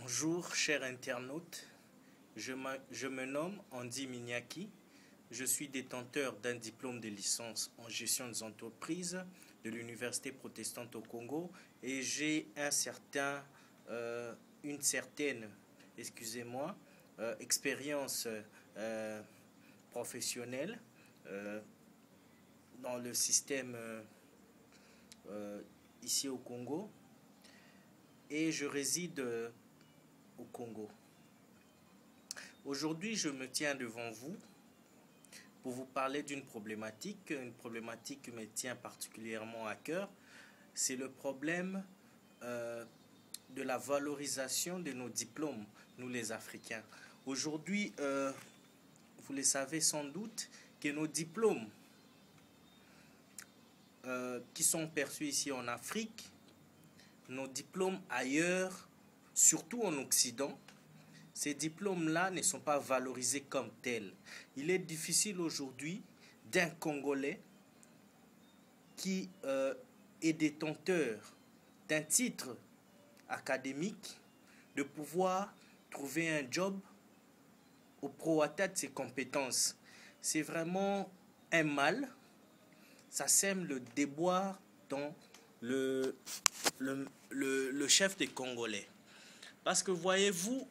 Bonjour, chers internautes. Je me nomme Andy Mignaki. Je suis détenteur d'un diplôme de licence en gestion des entreprises de l'Université protestante au Congo et j'ai une certaine expérience professionnelle dans le système ici au Congo et je réside au Congo. Aujourd'hui, je me tiens devant vous pour vous parler d'une problématique, une problématique qui me tient particulièrement à cœur. C'est le problème de la valorisation de nos diplômes, nous les Africains. Aujourd'hui, vous le savez sans doute que nos diplômes qui sont perçus ici en Afrique, nos diplômes ailleurs, surtout en Occident, ces diplômes-là ne sont pas valorisés comme tels. Il est difficile aujourd'hui d'un Congolais qui est détenteur d'un titre académique de pouvoir trouver un job au prorata de ses compétences. C'est vraiment un mal. Ça sème le déboire dans le chef des Congolais. Parce que voyez-vous,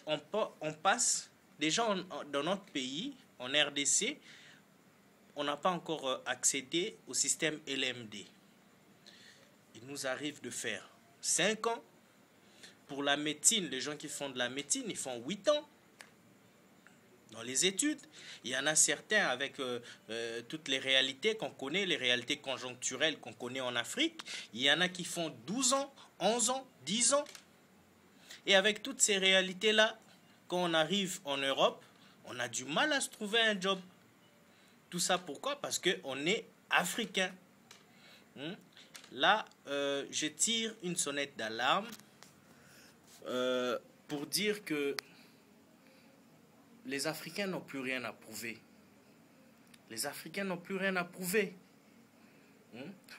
on passe déjà dans notre pays, en RDC, on n'a pas encore accédé au système LMD. Il nous arrive de faire 5 ans. Pour la médecine, les gens qui font de la médecine, ils font 8 ans. Dans les études, il y en a certains avec toutes les réalités qu'on connaît, les réalités conjoncturelles qu'on connaît en Afrique. Il y en a qui font 12 ans, 11 ans, 10 ans. Et avec toutes ces réalités-là, quand on arrive en Europe, on a du mal à se trouver un job. Tout ça pourquoi? Parce qu'on est africain. Là, je tire une sonnette d'alarme pour dire que les Africains n'ont plus rien à prouver. Les Africains n'ont plus rien à prouver.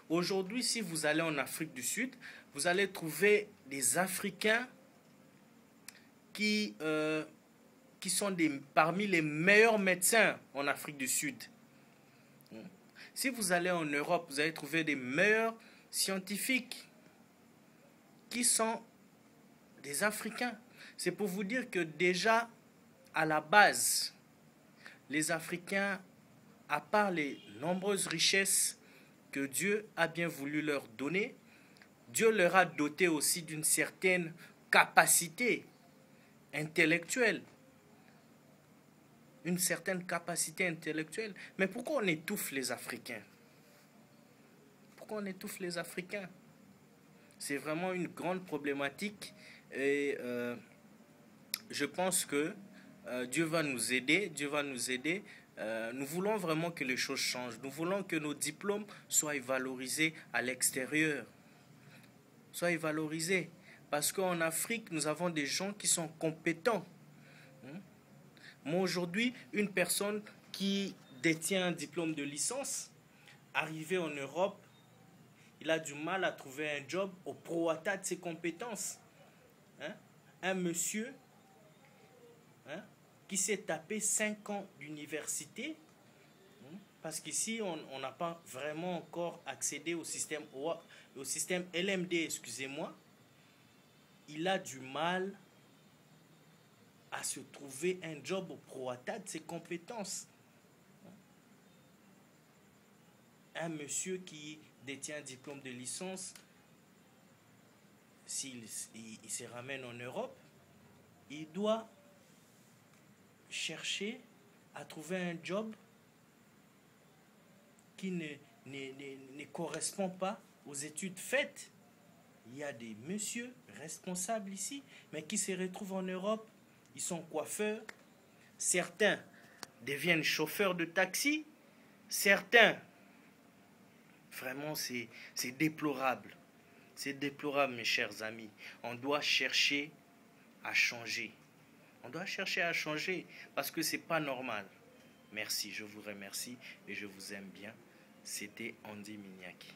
Aujourd'hui, si vous allez en Afrique du Sud, vous allez trouver des Africains qui sont parmi les meilleurs médecins en Afrique du Sud. Si vous allez en Europe, vous allez trouver des meilleurs scientifiques qui sont des Africains. C'est pour vous dire que déjà, à la base, les Africains, à part les nombreuses richesses que Dieu a bien voulu leur donner, Dieu leur a doté aussi d'une certaine capacité intellectuelle. Une certaine capacité intellectuelle. Mais pourquoi on étouffe les Africains? Pourquoi on étouffe les Africains? C'est vraiment une grande problématique et je pense que Dieu va nous aider. Dieu va nous aider. Nous voulons vraiment que les choses changent. Nous voulons que nos diplômes soient valorisés à l'extérieur. Soient valorisés. Parce qu'en Afrique, nous avons des gens qui sont compétents. Moi, aujourd'hui, une personne qui détient un diplôme de licence, arrivé en Europe, il a du mal à trouver un job au prorata de ses compétences. Un monsieur qui s'est tapé 5 ans d'université, parce qu'ici, on n'a pas vraiment encore accédé au système LMD, excusez-moi. Il a du mal à se trouver un job au prorata de ses compétences. Un monsieur qui détient un diplôme de licence, s'il se ramène en Europe, il doit chercher à trouver un job qui ne correspond pas aux études faites. Il y a des messieurs responsables ici, mais qui se retrouvent en Europe. Ils sont coiffeurs. Certains deviennent chauffeurs de taxi. Certains, vraiment, c'est déplorable. C'est déplorable, mes chers amis. On doit chercher à changer. On doit chercher à changer parce que ce n'est pas normal. Merci, je vous remercie et je vous aime bien. C'était Andy Mignaki.